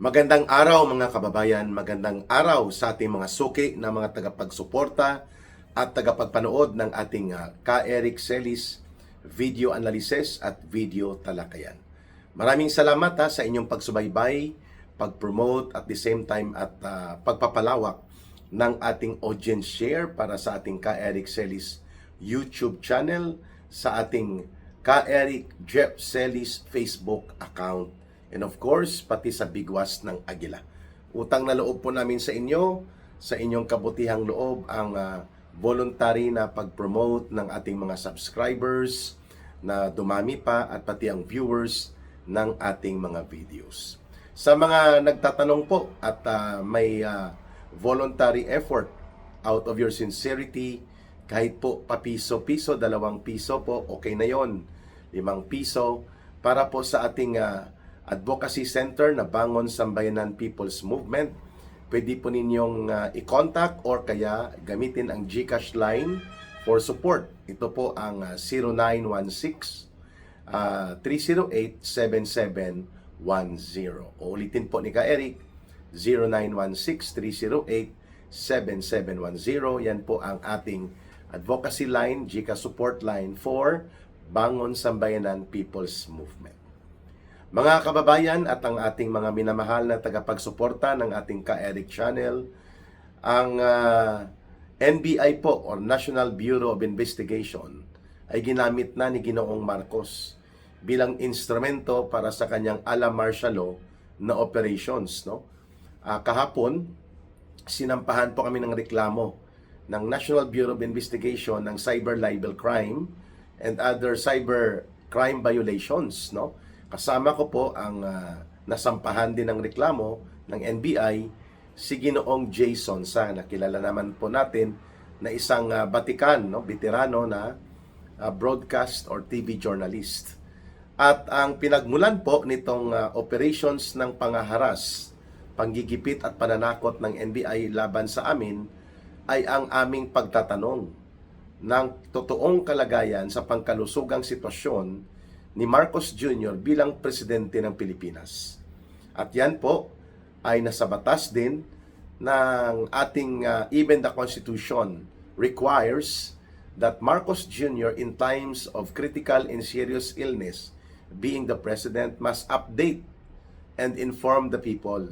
Magandang araw mga kababayan, magandang araw sa ating mga suki na mga tagapagsuporta at tagapagpanood ng ating Ka Eric Celis video analysis at video talakayan. Maraming salamat sa inyong pagsubaybay, pag-promote at the same time at pagpapalawak ng ating audience share para sa ating Ka Eric Celis YouTube channel, sa ating Ka Eric Jeff Celis Facebook account, and of course, pati sa Bigwas ng Agila. Utang na loob po namin sa inyo, sa inyong kabutihang loob, ang voluntary na pag-promote ng ating mga subscribers na dumami pa at pati ang viewers ng ating mga videos. Sa mga nagtatanong po at may voluntary effort out of your sincerity, kahit po papiso-piso, 2 piso po, okay na yon, 5 piso, para po sa ating advocacy center na Bangon Sambayanan People's Movement. Pwede po ninyong i-contact or kaya gamitin ang GCash line for support. Ito po ang 0916-308-7710. Ulitin po ni Ka Eric, 0916-308-7710. Yan po ang ating advocacy line, GCash support line for Bangon Sambayanan People's Movement. Mga kababayan at ang ating mga minamahal na tagapagsuporta ng ating Ka Eric channel, ang NBI po or National Bureau of Investigation ay ginamit na ni Ginoong Marcos bilang instrumento para sa kanyang a la martial law na operations. Kahapon, sinampahan po kami ng reklamo ng National Bureau of Investigation ng cyber libel crime and other cyber crime violations. Kasama ko po ang nasampahan din ng reklamo ng NBI, si Ginoong Jason Sa, na kilala naman po natin na isang Batikan, veterano na broadcast or TV journalist. At ang pinagmulan po nitong operations ng pangaharas, panggigipit at pananakot ng NBI laban sa amin ay ang aming pagtatanong ng totoong kalagayan sa pangkalusugang sitwasyon ni Marcos Jr. bilang presidente ng Pilipinas. At yan po ay nasa batas din ng ating even the Constitution requires that Marcos Jr. in times of critical and serious illness, being the president, must update and inform the people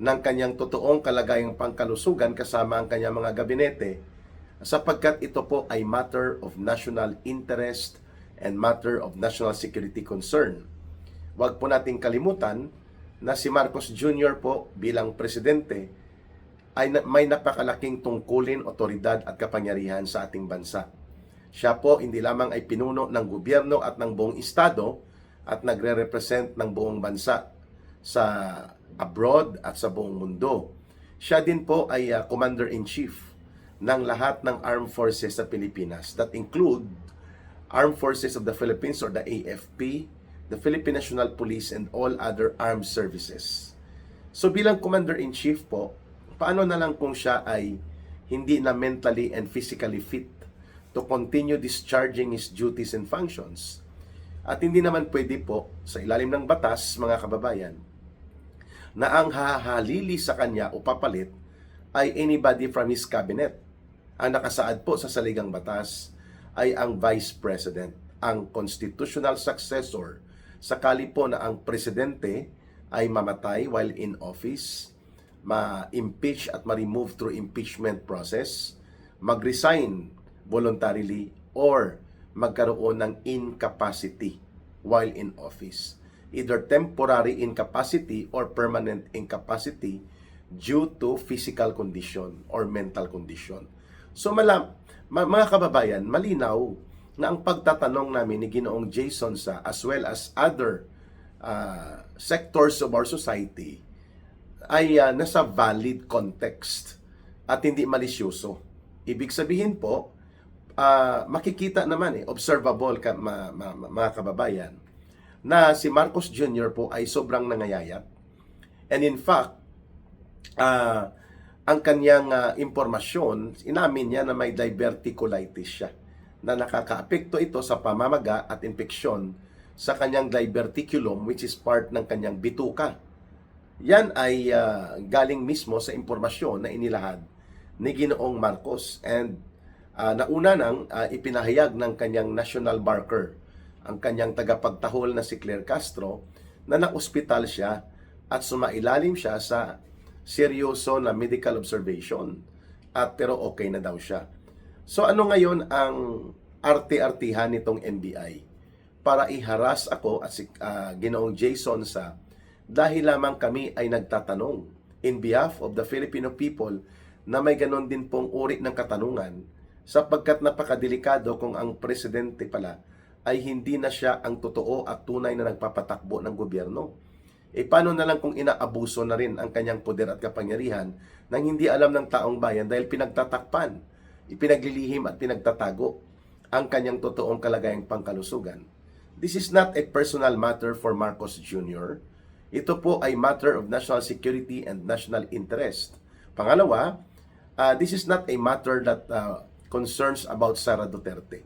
ng kanyang totoong kalagayang pangkalusugan kasama ang kanyang mga gabinete, sapagkat ito po ay matter of national interest and matter of national security concern. Huwag po nating kalimutan na si Marcos Jr. po bilang presidente ay may napakalaking tungkulin, otoridad at kapangyarihan sa ating bansa. Siya po hindi lamang ay pinuno ng gobyerno at ng buong estado at nagre-represent ng buong bansa sa abroad at sa buong mundo. Siya din po ay commander-in-chief ng lahat ng armed forces sa Pilipinas, that include Armed Forces of the Philippines or the AFP, the Philippine National Police, and all other armed services. So bilang Commander-in-Chief po, paano na lang kung siya ay hindi na mentally and physically fit to continue discharging his duties and functions? At hindi naman pwede po, sa ilalim ng batas, mga kababayan, na ang hahalili sa kanya o papalit ay anybody from his cabinet. Ang nakasaad po sa saligang batas ay ang Vice President, ang constitutional successor, sakali po na ang presidente ay mamatay while in office, ma-impeach at ma-remove through impeachment process, mag-resign voluntarily, or magkaroon ng incapacity while in office. Either temporary incapacity or permanent incapacity due to physical condition or mental condition. So mga kababayan, malinaw na ang pagtatanong namin ni Ginoong Jason Sa as well as other sectors of our society ay nasa valid context at hindi malisyoso. Ibig sabihin po, makikita naman observable mga kababayan, na si Marcos Jr. po ay sobrang nangayayat. And in fact, ang kanyang impormasyon, inamin niya na may diverticulitis siya, na nakakaapekto ito sa pamamaga at impeksyon sa kanyang diverticulum, which is part ng kanyang bituka. Yan ay galing mismo sa impormasyon na inilahad ni Ginoong Marcos, and nauna nang ipinahayag ng kanyang national marker, ang kanyang tagapagtahol na si Claire Castro, na na-ospital siya at sumailalim siya sa seryoso na medical observation, at pero okay na daw siya. So ano ngayon ang arte-artihan nitong NBI para iharas ako at si Ginoong Jason sa dahil lamang kami ay nagtatanong in behalf of the Filipino people na may ganon din pong uri ng katanungan, sapagkat napakadelikado kung ang presidente pala ay hindi na siya ang totoo at tunay na nagpapatakbo ng gobyerno. E paano na lang kung inaabuso na rin ang kanyang poder at kapangyarihan nang hindi alam ng taong bayan dahil pinagtatakpan, ipinaglilihim at pinagtatago ang kanyang totoong kalagayang pangkalusugan. This is not a personal matter for Marcos Jr. Ito po ay matter of national security and national interest. Pangalawa, this is not a matter that concerns about Sara Duterte.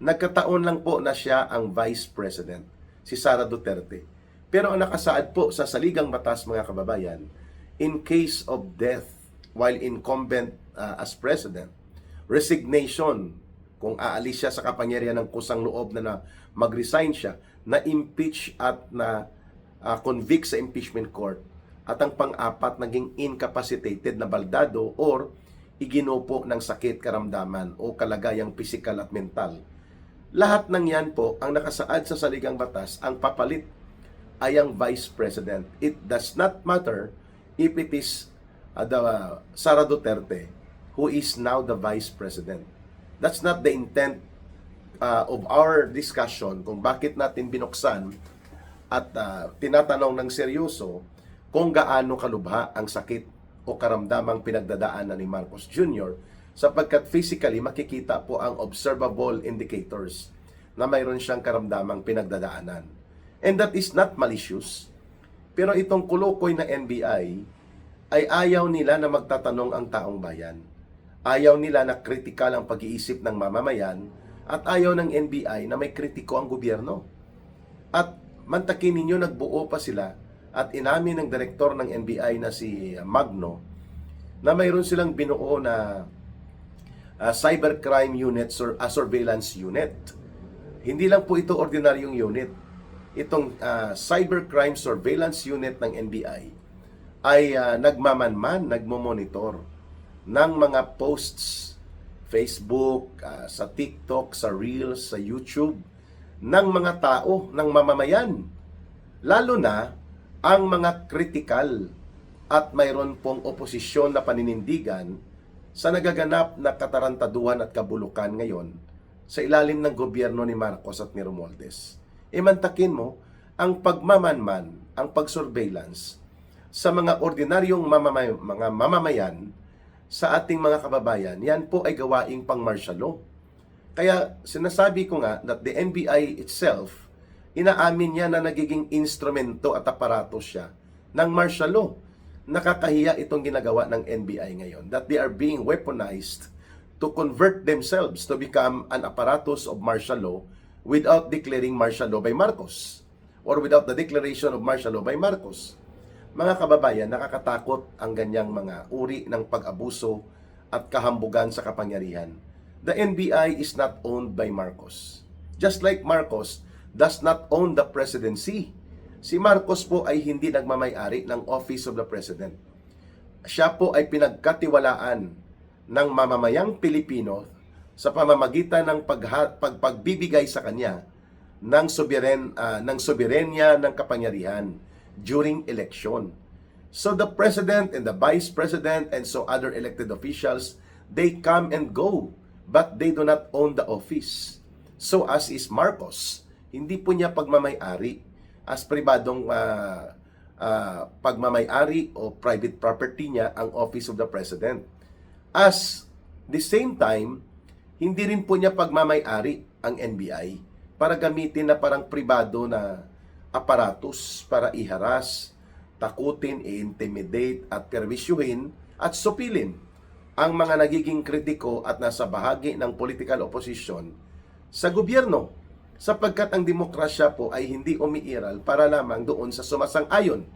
Nagkataon lang po na siya ang Vice President, si Sara Duterte. Pero ang nakasaad po sa saligang batas, mga kababayan, in case of death while incumbent as President, resignation, kung aalis siya sa kapangyarihan ng kusang loob na mag-resign siya, na-impeach at na convict sa impeachment court, at ang pang-apat naging incapacitated na baldado or iginupo ng sakit, karamdaman o kalagayang pisikal at mental. Lahat ng yan po ang nakasaad sa saligang batas, ang papalit ay ang Vice President. It does not matter if it is Sara Duterte who is now the Vice President. That's not the intent of our discussion kung bakit natin binuksan at tinatanong ng seryoso kung gaano kalubha ang sakit o karamdamang pinagdadaanan ni Marcos Jr. sapagkat physically makikita po ang observable indicators na mayroon siyang karamdamang pinagdadaanan. And that is not malicious. Pero itong kulukoy na NBI ay ayaw nila na magtatanong ang taong bayan. Ayaw nila na kritikal ang pag-iisip ng mamamayan, at ayaw ng NBI na may kritiko ang gobyerno. At mantakin ninyo, nagbuo pa sila at inamin ng direktor ng NBI na si Magno na mayroon silang binuo na cybercrime unit or surveillance unit. Hindi lang po ito ordinaryong unit. Itong cybercrime surveillance unit ng NBI ay nagmamanman, nagmomonitor ng mga posts, Facebook, sa TikTok, sa Reels, sa YouTube, ng mga tao, ng mamamayan. Lalo na ang mga kritikal at mayroon pong oposisyon na paninindigan sa nagaganap na katarantaduhan at kabulukan ngayon sa ilalim ng gobyerno ni Marcos at ni Romualdez. Imantakin mo ang pagmamanman, ang pagsurveillance sa mga ordinaryong mga mamamayan sa ating mga kababayan. Yan po ay gawaing pang martial law. Kaya sinasabi ko nga that the NBI itself, inaamin niya na nagiging instrumento at aparato siya ng martial law. Nakakahiya itong ginagawa ng NBI ngayon, that they are being weaponized to convert themselves to become an apparatus of martial law without declaring martial law by Marcos or without the declaration of martial law by Marcos. Mga kababayan, nakakatakot ang ganyang mga uri ng pag-abuso at kahambugan sa kapangyarihan. The NBI is not owned by Marcos. Just like Marcos does not own the presidency. Si Marcos po ay hindi nagmamay-ari ng Office of the President. Siya po ay pinagkatiwalaan ng mamamayang Pilipino sa pamamagitan ng pagbibigay sa kanya ng soberenya ng kapangyarihan during election. So the President and the Vice President and so other elected officials, they come and go, but they do not own the office. So as is Marcos, hindi po niya pagmamay-ari as pribadong pagmamay-ari o private property niya ang Office of the President. As the same time, hindi rin po niya pagmamay-ari ang NBI para gamitin na parang pribado na aparatus para iharas, takutin, i-intimidate at perwisyuhin at supilin ang mga nagiging kritiko at nasa bahagi ng political opposition sa gobyerno, sapagkat ang demokrasya po ay hindi umiiral para lamang doon sa sumasang-ayon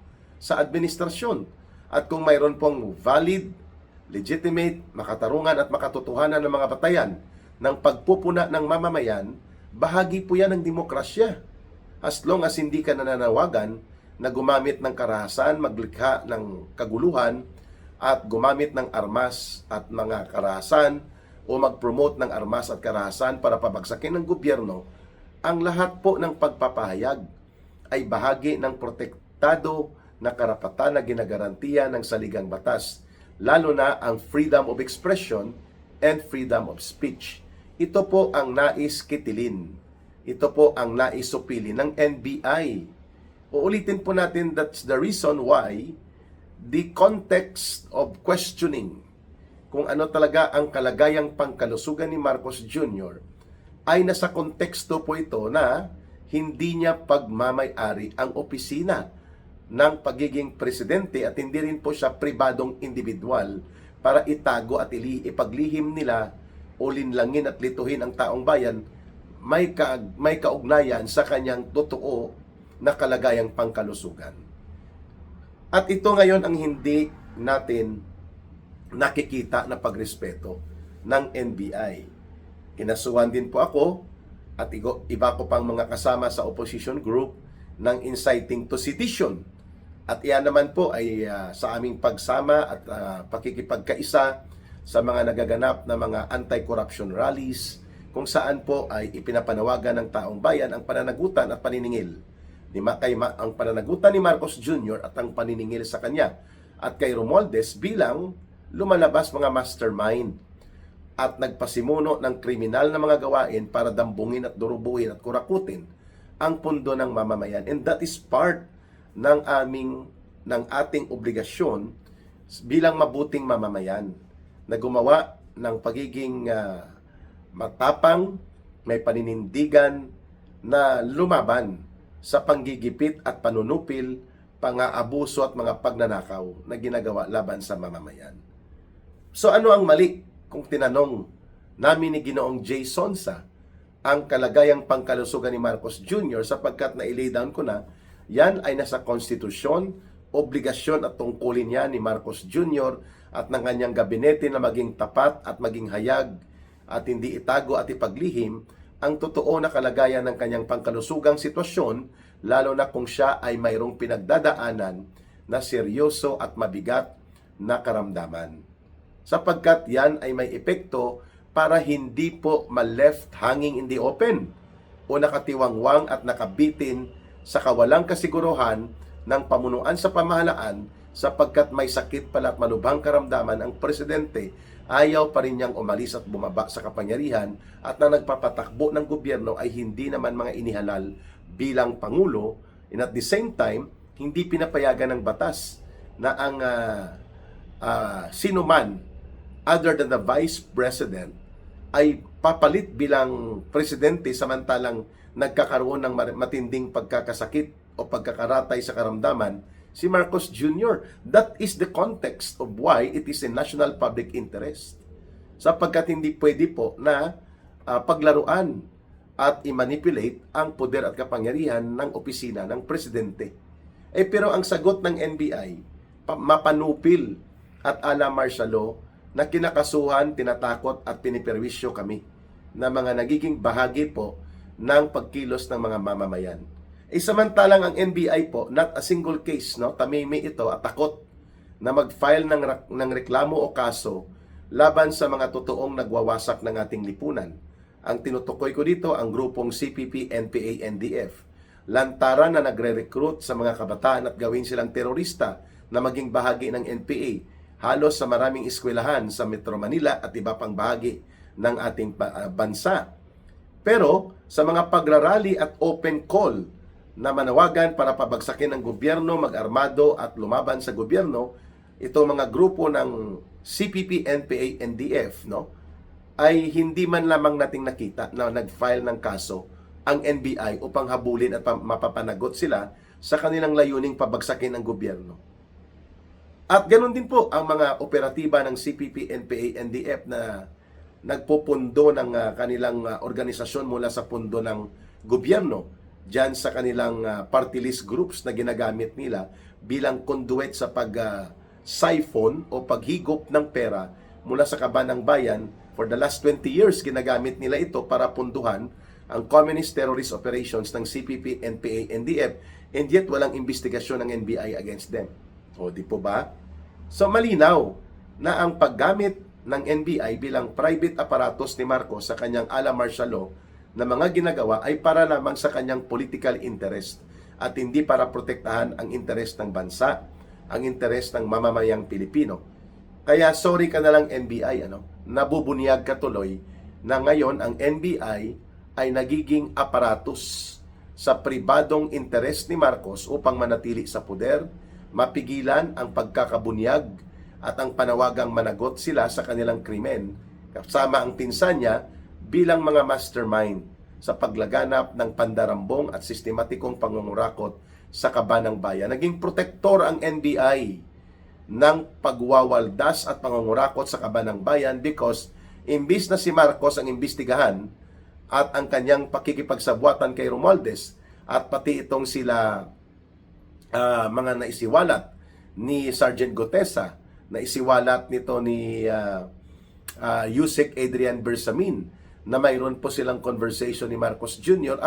sa administrasyon. At kung mayroon pong valid, legitimate, makatarungan at makatotohanan ng mga batayan ng pagpupuna ng mamamayan, bahagi po yan ng demokrasya. As long as hindi ka nananawagan na gumamit ng karahasan, maglikha ng kaguluhan, at gumamit ng armas at mga karahasan o mag-promote ng armas at karahasan para pabagsakin ng gobyerno, ang lahat po ng pagpapahayag ay bahagi ng protektado na karapatan na ginagarantiya ng saligang batas, lalo na ang freedom of expression and freedom of speech. Ito po ang nais kitilin. Ito po ang nais supili ng NBI. Uulitin po natin, that's the reason why the context of questioning kung ano talaga ang kalagayang pangkalusugan ni Marcos Jr. ay nasa konteksto po ito na hindi niya pagmamay-ari ang opisina ng pagiging presidente at hindi rin po siya pribadong individual para itago at ipaglihim nila o linlangin at lituhin ang taong bayan may kaugnayan sa kanyang totoo na kalagayang pangkalusugan. At ito ngayon ang hindi natin nakikita na pagrespeto ng NBI. Kinasuhan din po ako at iba ko pang mga kasama sa opposition group ng inciting to sedition. At iyan naman po ay sa aming pagsama at pakikipagkaisa sa mga nagaganap na mga anti-corruption rallies kung saan po ay ipinapanawagan ng taong bayan ang pananagutan at paniningil ang pananagutan ni Marcos Jr. at ang paniningil sa kanya at kay Romualdez bilang lumalabas mga mastermind at nagpasimuno ng kriminal na mga gawain para dambungin at durubuhin at kurakutin ang pundo ng mamamayan. And that is part ng ating obligasyon bilang mabuting mamamayan na gumawa ng pagiging matapang, may paninindigan na lumaban sa panggigipit at panunupil, pang-aabuso at mga pagnanakaw na ginagawa laban sa mamamayan. So ano ang mali kung tinanong namin ni Ginoong Jay Sonsa ang kalagayang pangkalusugan ni Marcos Jr. sapagkat na-lay down ko na yan ay nasa konstitusyon, obligasyon at tungkulin niya ni Marcos Jr. at ng kanyang gabinete na maging tapat at maging hayag at hindi itago at ipaglihim ang totoo na kalagayan ng kanyang pangkalusugang sitwasyon, lalo na kung siya ay mayroong pinagdadaanan na seryoso at mabigat na karamdaman. Sapagkat yan ay may epekto para hindi po ma-left hanging in the open o nakatiwangwang at nakabitin sa kawalang kasiguruhan ng pamunuan sa pamahalaan sapagkat may sakit pala at malubhang karamdaman ang presidente, ayaw pa rin niyang umalis at bumaba sa kapangyarihan at na nagpapatakbo ng gobyerno ay hindi naman mga inihalal bilang Pangulo, and at the same time, hindi pinapayagan ng batas na ang sino man other than the Vice President ay papalit bilang presidente samantalang nagkakaroon ng matinding pagkakasakit o pagkakaratay sa karamdaman si Marcos Jr. That is the context of why it is a national public interest. Sapagkat hindi pwede po na paglaruan at i-manipulate ang poder at kapangyarihan ng opisina ng presidente. Pero ang sagot ng NBI, mapanupil at ala martial law na kinakasuhan, tinatakot at piniperwisyo kami na mga nagiging bahagi po ng pagkilos ng mga mamamayan. Samantalang ang NBI po, not a single case, no, tamimi ito at takot na mag-file ng reklamo o kaso laban sa mga totoong nagwawasak ng ating lipunan. Ang tinutukoy ko dito ang grupong CPP, NPA, NDF. Lantaran na nagre-recruit sa mga kabataan at gawin silang terorista na maging bahagi ng NPA. Halos sa maraming eskwelahan sa Metro Manila at iba pang bahagi ng ating bansa. Pero sa mga pagrarally at open call na manawagan para pabagsakin ng gobyerno, mag-armado at lumaban sa gobyerno, ito mga grupo ng CPP, NPA, NDF, no, ay hindi man lamang nating nakita na nag-file ng kaso ang NBI upang habulin at mapapanagot sila sa kanilang layuning pabagsakin ng gobyerno. At ganoon din po ang mga operatiba ng CPP, NPA, NDF na nagpupundo ng kanilang organisasyon mula sa pundo ng gobyerno dyan sa kanilang party list groups na ginagamit nila bilang conduit sa siphon o paghigop ng pera mula sa kaban ng bayan. For the last 20 years, ginagamit nila ito para punduhan ang communist terrorist operations ng CPP, NPA, NDF, and yet walang investigasyon ng NBI against them. O di po ba? So malinaw na ang paggamit ng NBI bilang private apparatus ni Marcos sa kanyang ala martial law na mga ginagawa ay para lamang sa kanyang political interest at hindi para protektahan ang interest ng bansa, ang interest ng mamamayang Pilipino. Kaya sorry ka na lang NBI, nabubunyag ka tuloy na ngayon ang NBI ay nagiging aparatus sa pribadong interest ni Marcos upang manatili sa poder, mapigilan ang pagkakabunyag at ang panawagang managot sila sa kanilang krimen, kasama ang pinsan niya bilang mga mastermind sa paglaganap ng pandarambong at sistematikong pangungurakot sa kaban ng bayan. Naging protektor ang NBI ng pagwawaldas at pangungurakot sa kaban ng bayan because imbis na si Marcos ang imbestigahan at ang kanyang pakikipagsabwatan kay Romualdez at pati itong sila mga naisiwalat ni Sergeant Gotesa, naisiwalat nito ni Yusek Adrian Bersamin na mayroon po silang conversation ni Marcos Jr.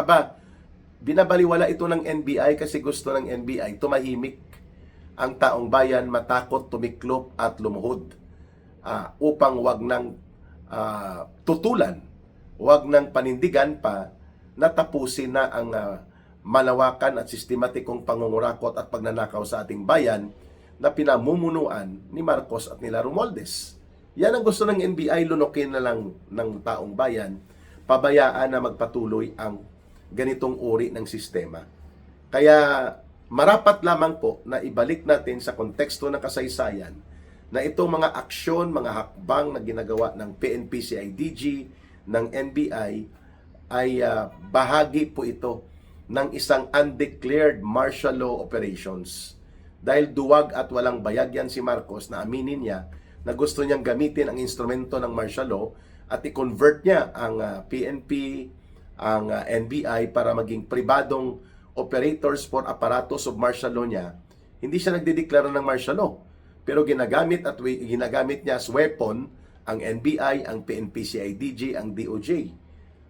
Binabaliwala ito ng NBI kasi gusto ng NBI tumahimik ang taong bayan, matakot, tumiklop at lumuhod upang wag nang tutulan, wag nang panindigan pa na tapusin na ang malawakan at sistematikong pangungurakot at pagnanakaw sa ating bayan na pinamumunuan ni Marcos at nila Romualdez. Yan ang gusto ng NBI, lunukin na lang ng taong bayan, pabayaan na magpatuloy ang ganitong uri ng sistema. Kaya marapat lamang po na ibalik natin sa konteksto ng kasaysayan na itong mga aksyon, mga hakbang na ginagawa ng PNP-CIDG, ng NBI, ay bahagi po ito ng isang undeclared martial law operations. Dahil duwag at walang bayag yan si Marcos na aminin niya na gusto niyang gamitin ang instrumento ng martial law at i-convert niya ang PNP, ang NBI para maging pribadong operators for apparatus of martial law niya. Hindi siya nagdedeklara ng martial law, pero ginagamit niya as weapon ang NBI, ang PNP-CIDG, ang DOJ.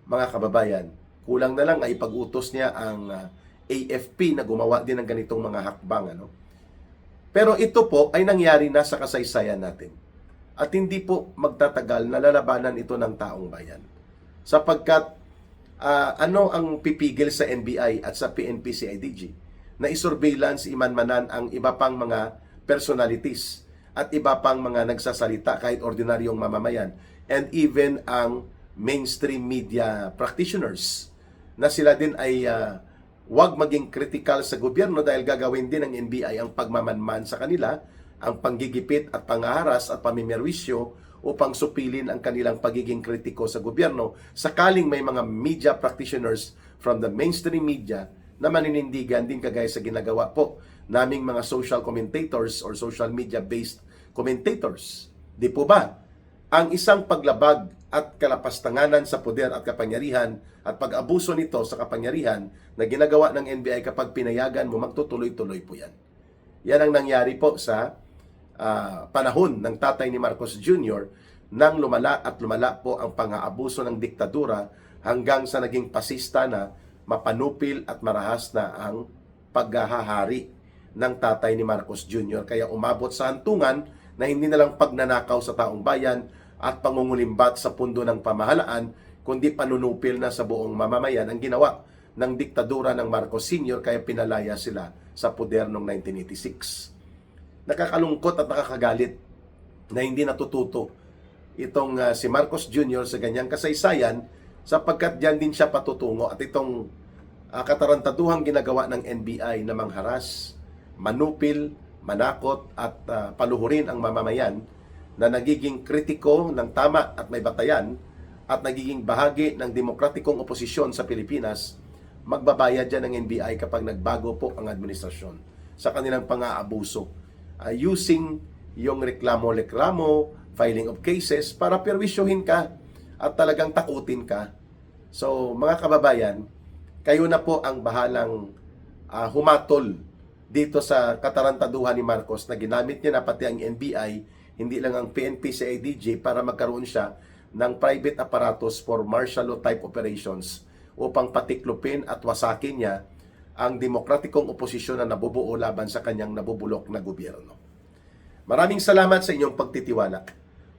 Mga kababayan, kulang na lang ay pag-utos niya ang AFP na gumawa din ng ganitong mga hakbang. Pero ito po ay nangyari na sa kasaysayan natin. At hindi po magtatagal na lalabanan ito ng taong bayan. Sapagkat ano ang pipigil sa NBI at sa PNP-CIDG? Na isurveillance, imanmanan ang iba pang mga personalities at iba pang mga nagsasalita kahit ordinaryong mamamayan and even ang mainstream media practitioners na sila din ay wag maging critical sa gobyerno dahil gagawin din ng NBI ang pagmamanman sa kanila, ang panggigipit at pangaharas at pamimerwisyo upang supilin ang kanilang pagiging kritiko sa gobyerno sakaling may mga media practitioners from the mainstream media na maninindigan din kagaya sa ginagawa po naming mga social commentators or social media based commentators. Di po ba? Ang isang paglabag at kalapastanganan sa poder at kapangyarihan at pag-abuso nito sa kapangyarihan na ginagawa ng NBI kapag pinayagan mo, magtutuloy-tuloy po yan. Yan ang nangyari po sa panahon ng tatay ni Marcos Jr. nang lumala at lumala po ang pang-aabuso ng diktadura hanggang sa naging pasista na mapanupil at marahas na ang paghahari ng tatay ni Marcos Jr. Kaya umabot sa hantungan na hindi na lang pagnanakaw sa taong bayan at pangungulimbat sa pundo ng pamahalaan, kundi panunupil na sa buong mamamayan ang ginawa ng diktadura ng Marcos Sr. kaya pinalaya sila sa poder noong 1986. Nakakalungkot at nakakagalit na hindi natututo itong si Marcos Jr. sa ganyang kasaysayan sapagkat diyan din siya patutungo at itong katarantaduhang ginagawa ng NBI na mangharas, manupil, manakot at paluhurin ang mamamayan na nagiging kritiko ng tama at may batayan at nagiging bahagi ng demokratikong oposisyon sa Pilipinas, magbabayad dyan ng NBI kapag nagbago po ang administrasyon sa kanilang pang-aabuso. Using yung reklamo, filing of cases para perwisyohin ka at talagang takutin ka. So mga kababayan, kayo na po ang bahalang humatol dito sa katarantaduhan ni Marcos na ginamit niya na pati ang NBI, hindi lang ang PNP sa ADJ para magkaroon siya ng private apparatus for martial law type operations upang patiklupin at wasakin niya ang demokratikong oposisyon na nabubuo laban sa kanyang nabubulok na gobyerno. Maraming salamat sa inyong pagtitiwala,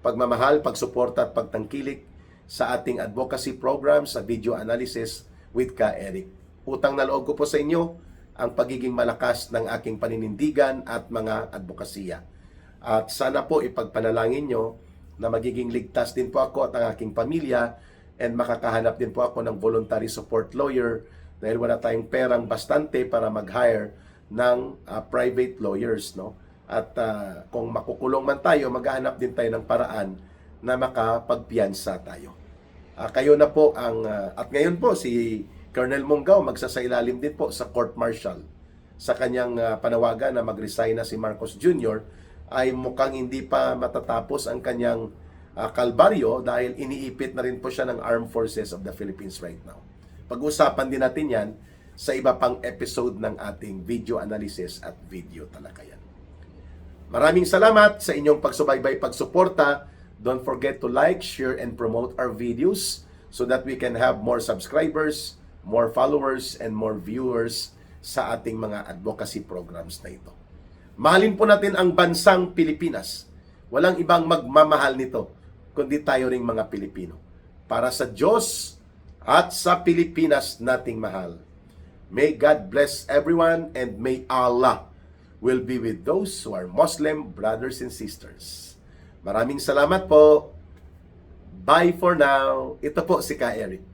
pagmamahal, pagsuporta at pagtangkilik sa ating advocacy program sa video analysis with Ka Eric. Utang na loob ko po sa inyo ang pagiging malakas ng aking paninindigan at mga advokasya. At sana po ipagpanalangin nyo na magiging ligtas din po ako at ang aking pamilya and makakahanap din po ako ng voluntary support lawyer dahil wala tayong perang bastante para mag-hire ng private lawyers. No? At kung makukulong man tayo, maghahanap din tayo ng paraan na makapagpiyansa tayo. Kayo na po ang... at ngayon po si Colonel Monggao magsasailalim din po sa court martial sa kanyang panawagan na mag-resign na si Marcos Jr. ay mukhang hindi pa matatapos ang kanyang kalbaryo dahil iniipit na rin po siya ng Armed Forces of the Philippines right now. Pag-usapan din natin yan sa iba pang episode ng ating video analysis at video talakayan. Maraming salamat sa inyong pagsubaybay, pagsuporta. Don't forget to like, share, and promote our videos so that we can have more subscribers, more followers, and more viewers sa ating mga advocacy programs na ito. Mahalin po natin ang bansang Pilipinas. Walang ibang magmamahal nito, kundi tayo ring mga Pilipino. Para sa Diyos at sa Pilipinas nating mahal. May God bless everyone and may Allah will be with those who are Muslim brothers and sisters. Maraming salamat po. Bye for now. Ito po si Ka Eric.